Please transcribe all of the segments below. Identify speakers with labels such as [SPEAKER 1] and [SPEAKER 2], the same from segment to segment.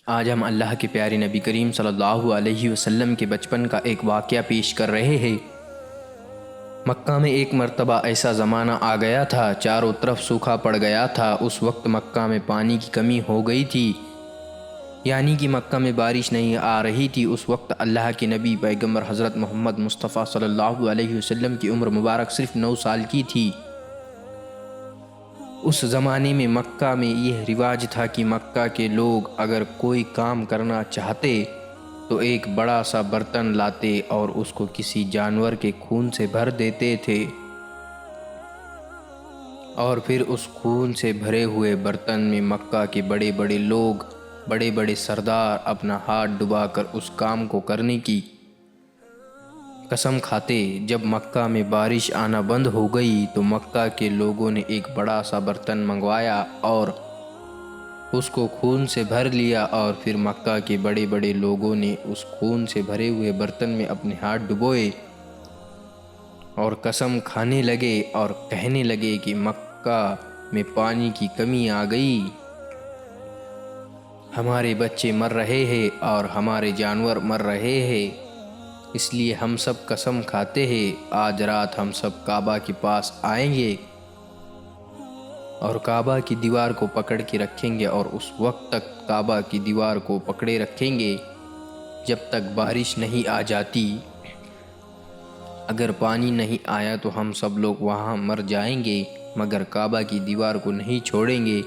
[SPEAKER 1] آج ہم اللہ کے پیارے نبی کریم صلی اللہ علیہ وسلم کے بچپن کا ایک واقعہ پیش کر رہے ہیں۔ مکہ میں ایک مرتبہ ایسا زمانہ آ گیا تھا، چاروں طرف سوکھا پڑ گیا تھا۔ اس وقت مکہ میں پانی کی کمی ہو گئی تھی، یعنی کہ مکہ میں بارش نہیں آ رہی تھی۔ اس وقت اللہ کے نبی پیغمبر حضرت محمد مصطفیٰ صلی اللہ علیہ وسلم کی عمر مبارک صرف 9 سال کی تھی۔ اس زمانے میں مکہ میں یہ رواج تھا کہ مکہ کے لوگ اگر کوئی کام کرنا چاہتے تو ایک بڑا سا برتن لاتے اور اس کو کسی جانور کے خون سے بھر دیتے تھے، اور پھر اس خون سے بھرے ہوئے برتن میں مکہ کے بڑے بڑے لوگ، بڑے بڑے سردار اپنا ہاتھ ڈبا کر اس کام کو کرنے کی قسم کھاتے۔ جب مکہ میں بارش آنا بند ہو گئی تو مکہ کے لوگوں نے ایک بڑا سا برتن منگوایا اور اس کو خون سے بھر لیا، اور پھر مکہ کے بڑے بڑے لوگوں نے اس خون سے بھرے ہوئے برتن میں اپنے ہاتھ ڈبوئے اور قسم کھانے لگے اور کہنے لگے کہ مکہ میں پانی کی کمی آ گئی، ہمارے بچے مر رہے ہیں اور ہمارے جانور مر رہے ہیں، اس لیے ہم سب قسم کھاتے ہیں آج رات ہم سب کعبہ کے پاس آئیں گے اور کعبہ کی دیوار کو پکڑ کے رکھیں گے، اور اس وقت تک کعبہ کی دیوار کو پکڑے رکھیں گے جب تک بارش نہیں آ جاتی۔ اگر پانی نہیں آیا تو ہم سب لوگ وہاں مر جائیں گے، مگر کعبہ کی دیوار کو نہیں چھوڑیں گے۔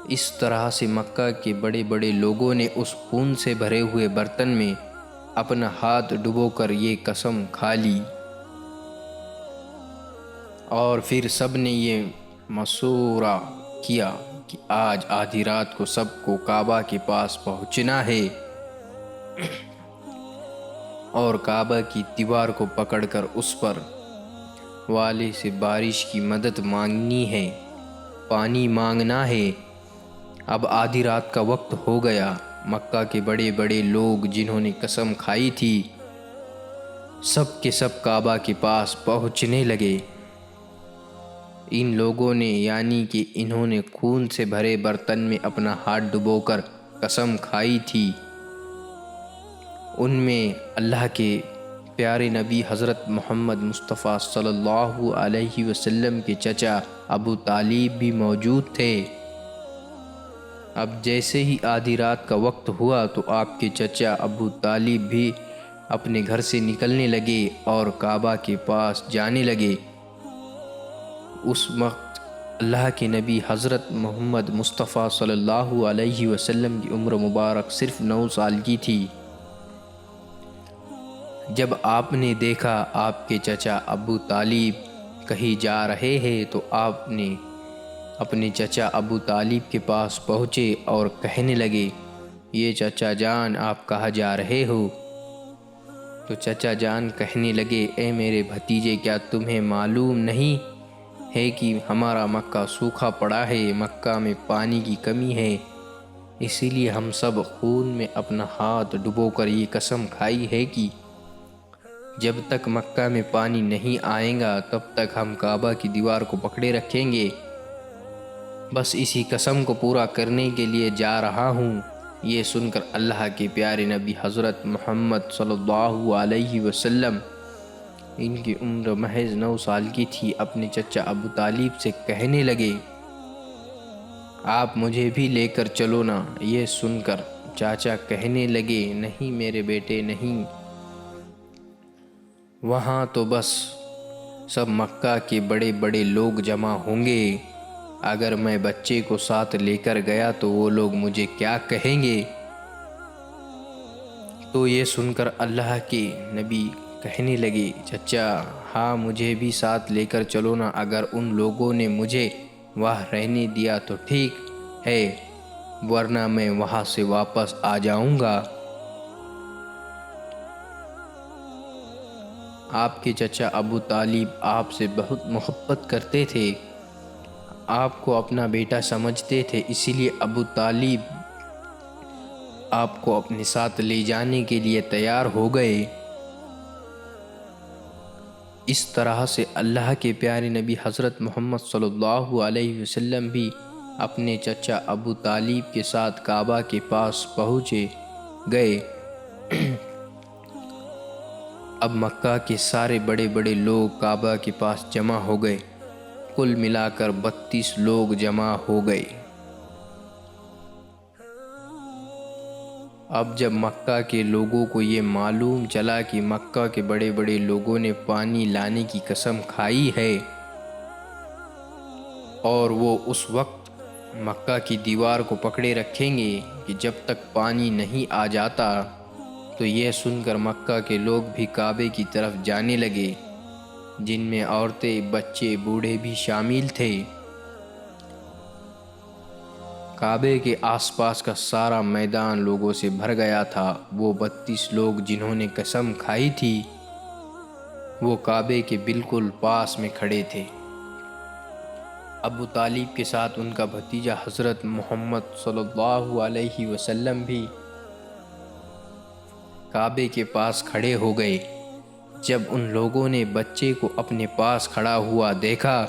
[SPEAKER 1] اس طرح سے مکہ کے بڑے بڑے لوگوں نے اس خون سے بھرے ہوئے برتن میں اپنا ہاتھ ڈبو کر یہ قسم کھا لی، اور پھر سب نے یہ مشورہ کیا کہ آج آدھی رات کو سب کو کعبہ کے پاس پہنچنا ہے اور کعبہ کی دیوار کو پکڑ کر اس پر والے سے بارش کی مدد مانگنی ہے، پانی مانگنا ہے۔ اب آدھی رات کا وقت ہو گیا۔ مکہ کے بڑے بڑے لوگ جنہوں نے قسم کھائی تھی سب کے سب کعبہ کے پاس پہنچنے لگے۔ ان لوگوں نے، یعنی کہ انہوں نے خون سے بھرے برتن میں اپنا ہاتھ ڈبو کر قسم کھائی تھی، ان میں اللہ کے پیارے نبی حضرت محمد مصطفیٰ صلی اللہ علیہ وسلم کے چچا ابو طالب بھی موجود تھے۔ اب جیسے ہی آدھی رات کا وقت ہوا تو آپ کے چچا ابو طالب بھی اپنے گھر سے نکلنے لگے اور کعبہ کے پاس جانے لگے۔ اس وقت اللہ کے نبی حضرت محمد مصطفیٰ صلی اللہ علیہ وسلم کی عمر مبارک صرف 9 سال کی تھی۔ جب آپ نے دیکھا آپ کے چچا ابو طالب کہیں جا رہے ہیں تو آپ نے اپنے چچا ابو طالب کے پاس پہنچے اور کہنے لگے، یہ چچا جان آپ کہاں جا رہے ہو؟ تو چچا جان کہنے لگے، اے میرے بھتیجے، کیا تمہیں معلوم نہیں ہے کہ ہمارا مکہ سوکھا پڑا ہے، مکہ میں پانی کی کمی ہے، اسی لیے ہم سب خون میں اپنا ہاتھ ڈبو کر یہ قسم کھائی ہے کہ جب تک مکہ میں پانی نہیں آئے گا تب تک ہم کعبہ کی دیوار کو پکڑے رکھیں گے۔ بس اسی قسم کو پورا کرنے کے لیے جا رہا ہوں۔ یہ سن کر اللہ کے پیارے نبی حضرت محمد صلی اللہ علیہ وسلم، ان کی عمر محض 9 سال کی تھی، اپنے چچا ابو طالب سے کہنے لگے، آپ مجھے بھی لے کر چلو نا۔ یہ سن کر چاچا کہنے لگے، نہیں میرے بیٹے نہیں، وہاں تو بس سب مکہ کے بڑے بڑے لوگ جمع ہوں گے، اگر میں بچے کو ساتھ لے کر گیا تو وہ لوگ مجھے کیا کہیں گے؟ تو یہ سن کر اللہ کے نبی کہنے لگے، چچا ہاں مجھے بھی ساتھ لے کر چلو نا، اگر ان لوگوں نے مجھے وہاں رہنے دیا تو ٹھیک ہے، ورنہ میں وہاں سے واپس آ جاؤں گا۔ آپ کے چچا ابو طالب آپ سے بہت محبت کرتے تھے، آپ کو اپنا بیٹا سمجھتے تھے، اسی لیے ابو طالب آپ کو اپنے ساتھ لے جانے کے لیے تیار ہو گئے۔ اس طرح سے اللہ کے پیارے نبی حضرت محمد صلی اللہ علیہ وسلم بھی اپنے چچا ابو طالب کے ساتھ کعبہ کے پاس پہنچے گئے۔ اب مکہ کے سارے بڑے بڑے لوگ کعبہ کے پاس جمع ہو گئے، کل ملا کر 32 لوگ جمع ہو گئے۔ اب جب مکہ کے لوگوں کو یہ معلوم چلا کہ مکہ کے بڑے بڑے لوگوں نے پانی لانے کی قسم کھائی ہے اور وہ اس وقت مکہ کی دیوار کو پکڑے رکھیں گے کہ جب تک پانی نہیں آ جاتا، تو یہ سن کر مکہ کے لوگ بھی کعبے کی طرف جانے لگے، جن میں عورتیں، بچے، بوڑھے بھی شامل تھے۔ کعبے کے آس پاس کا سارا میدان لوگوں سے بھر گیا تھا۔ وہ 32 لوگ جنہوں نے قسم کھائی تھی وہ کعبے کے بالکل پاس میں کھڑے تھے۔ ابو طالب کے ساتھ ان کا بھتیجا حضرت محمد صلی اللہ علیہ وسلم بھی کعبے کے پاس کھڑے ہو گئے۔ جب ان لوگوں نے بچے کو اپنے پاس کھڑا ہوا دیکھا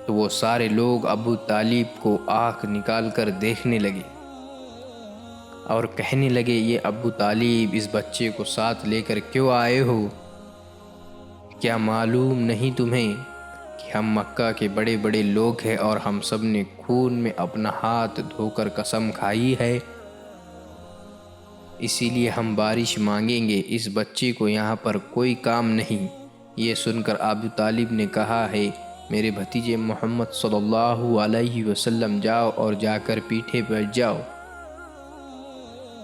[SPEAKER 1] تو وہ سارے لوگ ابو طالب کو آنکھ نکال کر دیکھنے لگے اور کہنے لگے، یہ ابو طالب، اس بچے کو ساتھ لے کر کیوں آئے ہو؟ کیا معلوم نہیں تمہیں کہ ہم مکہ کے بڑے بڑے لوگ ہیں اور ہم سب نے خون میں اپنا ہاتھ دھو کر قسم کھائی ہے، اسی لیے ہم بارش مانگیں گے، اس بچے کو یہاں پر کوئی کام نہیں۔ یہ سن کر ابو طالب نے کہا ہے، میرے بھتیجے محمد صلی اللہ علیہ وسلم، جاؤ اور جا کر پیٹھے بیٹھ جاؤ۔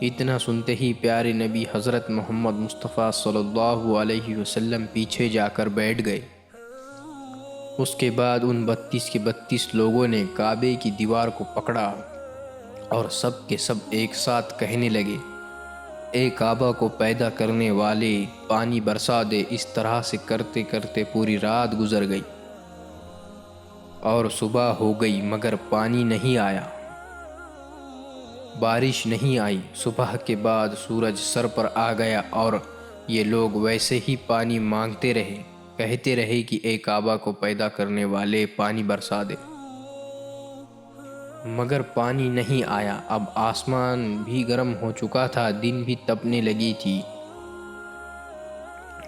[SPEAKER 1] اتنا سنتے ہی پیارے نبی حضرت محمد مصطفیٰ صلی اللہ علیہ وسلم پیچھے جا کر بیٹھ گئے۔ اس کے بعد ان 32 کے 32 لوگوں نے کعبے کی دیوار کو پکڑا اور سب کے سب ایک ساتھ کہنے لگے، اے کعبہ کو پیدا کرنے والے، پانی برسا دے۔ اس طرح سے کرتے کرتے پوری رات گزر گئی اور صبح ہو گئی مگر پانی نہیں آیا، بارش نہیں آئی۔ صبح کے بعد سورج سر پر آ گیا اور یہ لوگ ویسے ہی پانی مانگتے رہے، کہتے رہے کہ اے کعبہ کو پیدا کرنے والے، پانی برسا دے، مگر پانی نہیں آیا۔ اب آسمان بھی گرم ہو چکا تھا، دن بھی تپنے لگی تھی،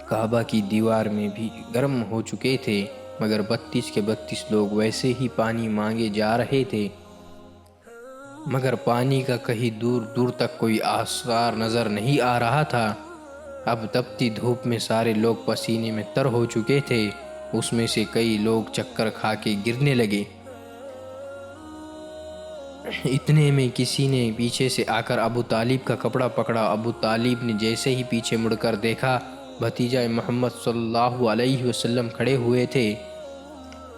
[SPEAKER 1] کعبہ کی دیوار میں بھی گرم ہو چکے تھے، مگر 32 کے 32 لوگ ویسے ہی پانی مانگے جا رہے تھے، مگر پانی کا کہیں دور دور تک کوئی آثار نظر نہیں آ رہا تھا۔ اب تپتی دھوپ میں سارے لوگ پسینے میں تر ہو چکے تھے، اس میں سے کئی لوگ چکر کھا کے گرنے لگے۔ اتنے میں کسی نے پیچھے سے آ کر ابو طالب کا کپڑا پکڑا۔ ابو طالب نے جیسے ہی پیچھے مڑ کر دیکھا، بھتیجا محمد صلی اللہ علیہ وسلم کھڑے ہوئے تھے۔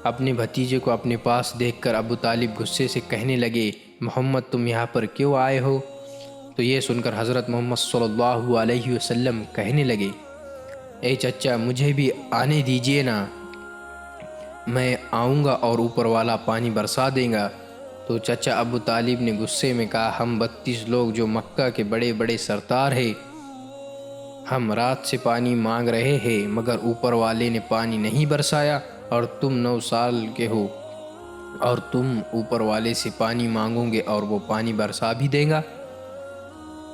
[SPEAKER 1] اپنے بھتیجے کو اپنے پاس دیکھ کر ابو طالب غصے سے کہنے لگے، محمد تم یہاں پر کیوں آئے ہو؟ تو یہ سن کر حضرت محمد صلی اللہ علیہ وسلم کہنے لگے، اے چچا مجھے بھی آنے دیجئے نا، میں آؤں گا اور اوپر والا پانی برسا دے گا۔ تو چچا ابو طالب نے غصے میں کہا، ہم 32 لوگ جو مکہ کے بڑے بڑے سردار ہیں، ہم رات سے پانی مانگ رہے ہیں مگر اوپر والے نے پانی نہیں برسایا، اور تم 9 سال کے ہو اور تم اوپر والے سے پانی مانگو گے اور وہ پانی برسا بھی دے گا،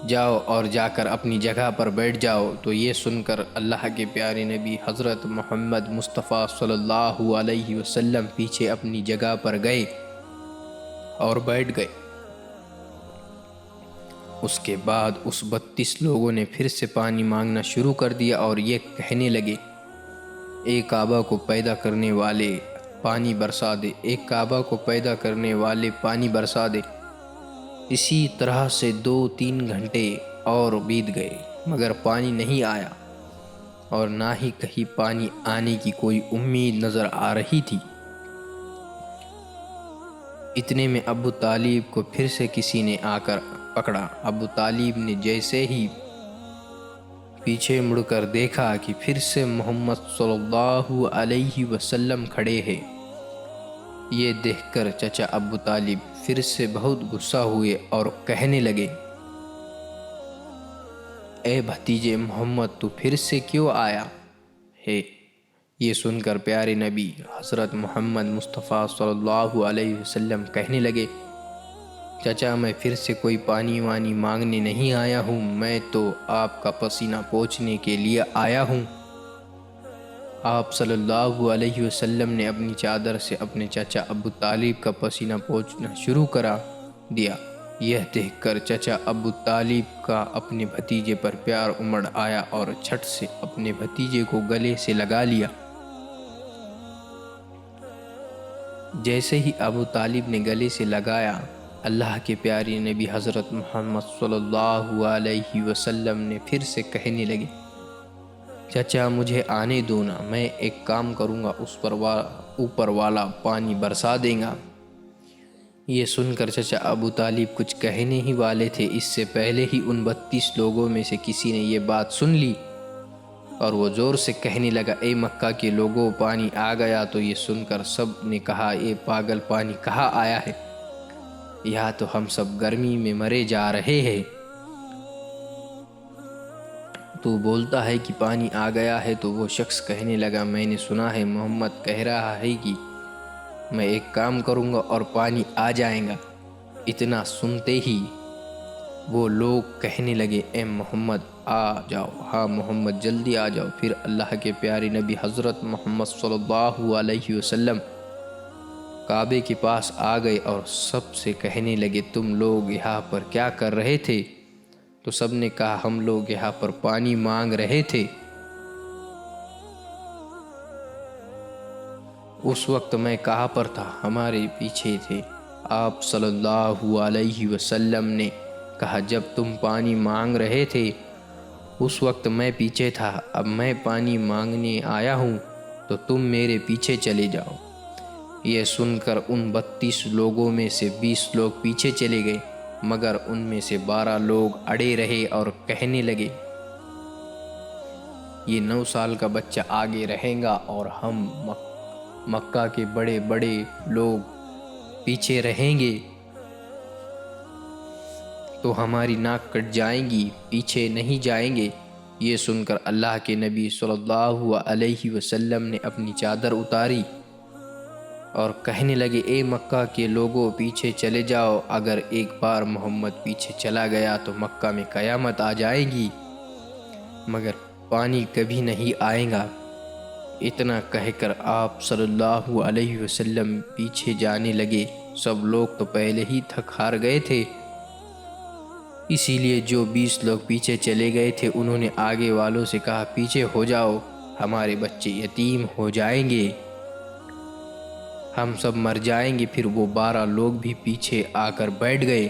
[SPEAKER 1] جاؤ اور جا کر اپنی جگہ پر بیٹھ جاؤ۔ تو یہ سن کر اللہ کے پیارے نبی حضرت محمد مصطفیٰ صلی اللہ علیہ وسلم پیچھے اپنی جگہ پر گئے اور بیٹھ گئے۔ اس کے بعد اس 32 لوگوں نے پھر سے پانی مانگنا شروع کر دیا اور یہ کہنے لگے، اے کعبہ کو پیدا کرنے والے، پانی برسا دے، اے کعبہ کو پیدا کرنے والے، پانی برسا دے۔ اسی طرح سے 2-3 گھنٹے اور بیت گئے مگر پانی نہیں آیا اور نہ ہی کہیں پانی آنے کی کوئی امید نظر آ رہی تھی۔ اتنے میں ابو طالب کو پھر سے کسی نے آ کر پکڑا۔ ابو طالب نے جیسے ہی پیچھے مڑ کر دیکھا کہ پھر سے محمد صلی اللہ علیہ وسلم کھڑے ہیں۔ یہ دیکھ کر چچا ابو طالب پھر سے بہت غصہ ہوئے اور کہنے لگے، اے بھتیجے محمد تو پھر سے کیوں آیا ہے؟ یہ سن کر پیارے نبی حضرت محمد مصطفیٰ صلی اللہ علیہ وسلم کہنے لگے، چچا میں پھر سے کوئی پانی وانی مانگنے نہیں آیا ہوں، میں تو آپ کا پسینہ پوچھنے کے لیے آیا ہوں۔ آپ صلی اللہ علیہ وسلم نے اپنی چادر سے اپنے چچا ابو طالب کا پسینہ پوچھنا شروع کرا دیا۔ یہ دیکھ کر چچا ابو طالب کا اپنے بھتیجے پر پیار امڑ آیا اور جھٹ سے اپنے بھتیجے کو گلے سے لگا لیا۔ جیسے ہی ابو طالب نے گلے سے لگایا، اللہ کے پیارے نبی حضرت محمد صلی اللہ علیہ وسلم نے پھر سے کہنے لگے، چچا مجھے آنے دو نا، میں ایک کام کروں گا، اس پر اوپر والا پانی برسا دے گا۔ یہ سن کر چچا ابو طالب کچھ کہنے ہی والے تھے، اس سے پہلے ہی ان 32 لوگوں میں سے کسی نے یہ بات سن لی اور وہ زور سے کہنے لگا، اے مکہ کے لوگوں، پانی آ گیا۔ تو یہ سن کر سب نے کہا، اے پاگل، پانی کہاں آیا ہے؟ یہاں تو ہم سب گرمی میں مرے جا رہے ہیں، تو بولتا ہے کہ پانی آ گیا ہے۔ تو وہ شخص کہنے لگا، میں نے سنا ہے محمد کہہ رہا ہے کہ میں ایک کام کروں گا اور پانی آ جائے گا۔ اتنا سنتے ہی وہ لوگ کہنے لگے، اے محمد آ جاؤ، ہاں محمد جلدی آ جاؤ۔ پھر اللہ کے پیارے نبی حضرت محمد صلی اللہ علیہ وسلم کعبے کے پاس آ گئے اور سب سے کہنے لگے، تم لوگ یہاں پر کیا کر رہے تھے؟ تو سب نے کہا، ہم لوگ یہاں پر پانی مانگ رہے تھے۔ اس وقت میں کہاں پر تھا؟ ہمارے پیچھے تھے۔ آپ صلی اللہ علیہ وسلم نے کہا، جب تم پانی مانگ رہے تھے اس وقت میں پیچھے تھا، اب میں پانی مانگنے آیا ہوں تو تم میرے پیچھے چلے جاؤ۔ یہ سن کر ان 32 لوگوں میں سے 20 لوگ پیچھے چلے گئے، مگر ان میں سے 12 لوگ اڑے رہے اور کہنے لگے، یہ 9 سال کا بچہ آگے رہے گا اور ہم مکہ کے بڑے بڑے لوگ پیچھے رہیں گے تو ہماری ناک کٹ جائیں گی، پیچھے نہیں جائیں گے۔ یہ سن کر اللہ کے نبی صلی اللہ علیہ وسلم نے اپنی چادر اتاری اور کہنے لگے، اے مکہ کے لوگوں، پیچھے چلے جاؤ، اگر ایک بار محمد پیچھے چلا گیا تو مکہ میں قیامت آ جائے گی، مگر پانی کبھی نہیں آئے گا۔ اتنا کہہ کر آپ صلی اللہ علیہ وسلم پیچھے جانے لگے۔ سب لوگ تو پہلے ہی تھک ہار گئے تھے، اسی لیے جو 20 لوگ پیچھے چلے گئے تھے انہوں نے آگے والوں سے کہا، پیچھے ہو جاؤ، ہمارے بچے یتیم ہو جائیں گے، ہم سب مر جائیں گے۔ پھر وہ 12 لوگ بھی پیچھے آ کر بیٹھ گئے۔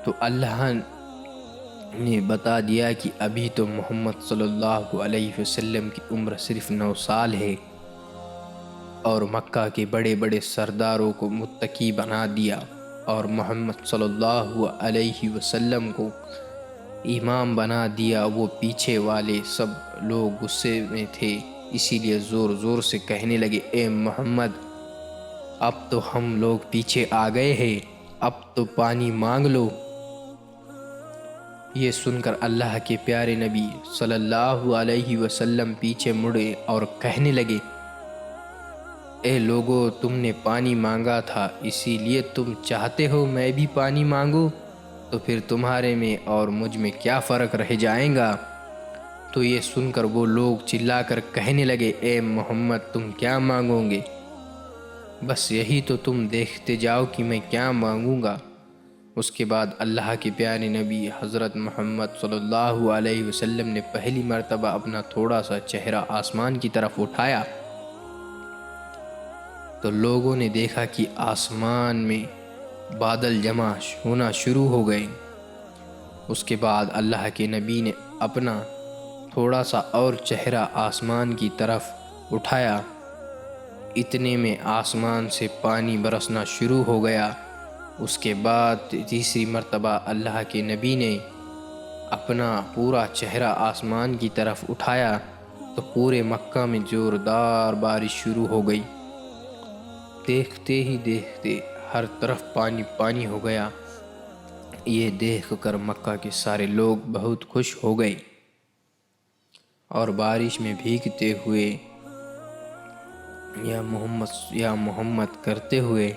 [SPEAKER 1] تو اللہ نے بتا دیا کہ ابھی تو محمد صلی اللہ علیہ وسلم کی عمر صرف 9 سال ہے، اور مکہ کے بڑے بڑے سرداروں کو متقی بنا دیا اور محمد صلی اللہ علیہ وسلم کو امام بنا دیا۔ وہ پیچھے والے سب لوگ غصے میں تھے، اسی لیے زور زور سے کہنے لگے، اے محمد، اب تو ہم لوگ پیچھے آ گئے ہیں، اب تو پانی مانگ لو۔ یہ سن کر اللہ کے پیارے نبی صلی اللہ علیہ وسلم پیچھے مڑے اور کہنے لگے، اے لوگو، تم نے پانی مانگا تھا، اسی لیے تم چاہتے ہو میں بھی پانی مانگوں؟ تو پھر تمہارے میں اور مجھ میں کیا فرق رہ جائے گا؟ تو یہ سن کر وہ لوگ چلا کر کہنے لگے، اے محمد، تم کیا مانگو گے؟ بس یہی تو تم دیکھتے جاؤ کہ میں کیا مانگوں گا۔ اس کے بعد اللہ کے پیارے نبی حضرت محمد صلی اللہ علیہ وسلم نے پہلی مرتبہ اپنا تھوڑا سا چہرہ آسمان کی طرف اٹھایا تو لوگوں نے دیکھا کہ آسمان میں بادل جمع ہونا شروع ہو گئے۔ اس کے بعد اللہ کے نبی نے اپنا تھوڑا سا اور چہرہ آسمان کی طرف اٹھایا، اتنے میں آسمان سے پانی برسنا شروع ہو گیا۔ اس کے بعد تیسری مرتبہ اللہ کے نبی نے اپنا پورا چہرہ آسمان کی طرف اٹھایا تو پورے مکہ میں زوردار بارش شروع ہو گئی۔ دیکھتے ہی دیکھتے ہر طرف پانی پانی ہو گیا۔ یہ دیکھ کر مکہ کے سارے لوگ بہت خوش ہو گئے اور بارش میں بھیگتے ہوئے یا محمد کرتے ہوئے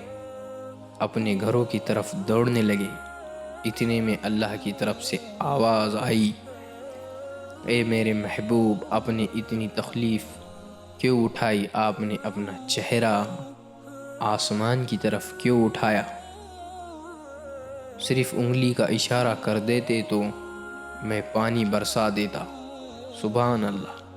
[SPEAKER 1] اپنے گھروں کی طرف دوڑنے لگے۔ اتنے میں اللہ کی طرف سے آواز آئی، اے میرے محبوب، اپنے اتنی تکلیف کیوں اٹھائی؟ آپ نے اپنا چہرہ آسمان کی طرف کیوں اٹھایا؟ صرف انگلی کا اشارہ کر دیتے تو میں پانی برسا دیتا۔ سبحان اللہ۔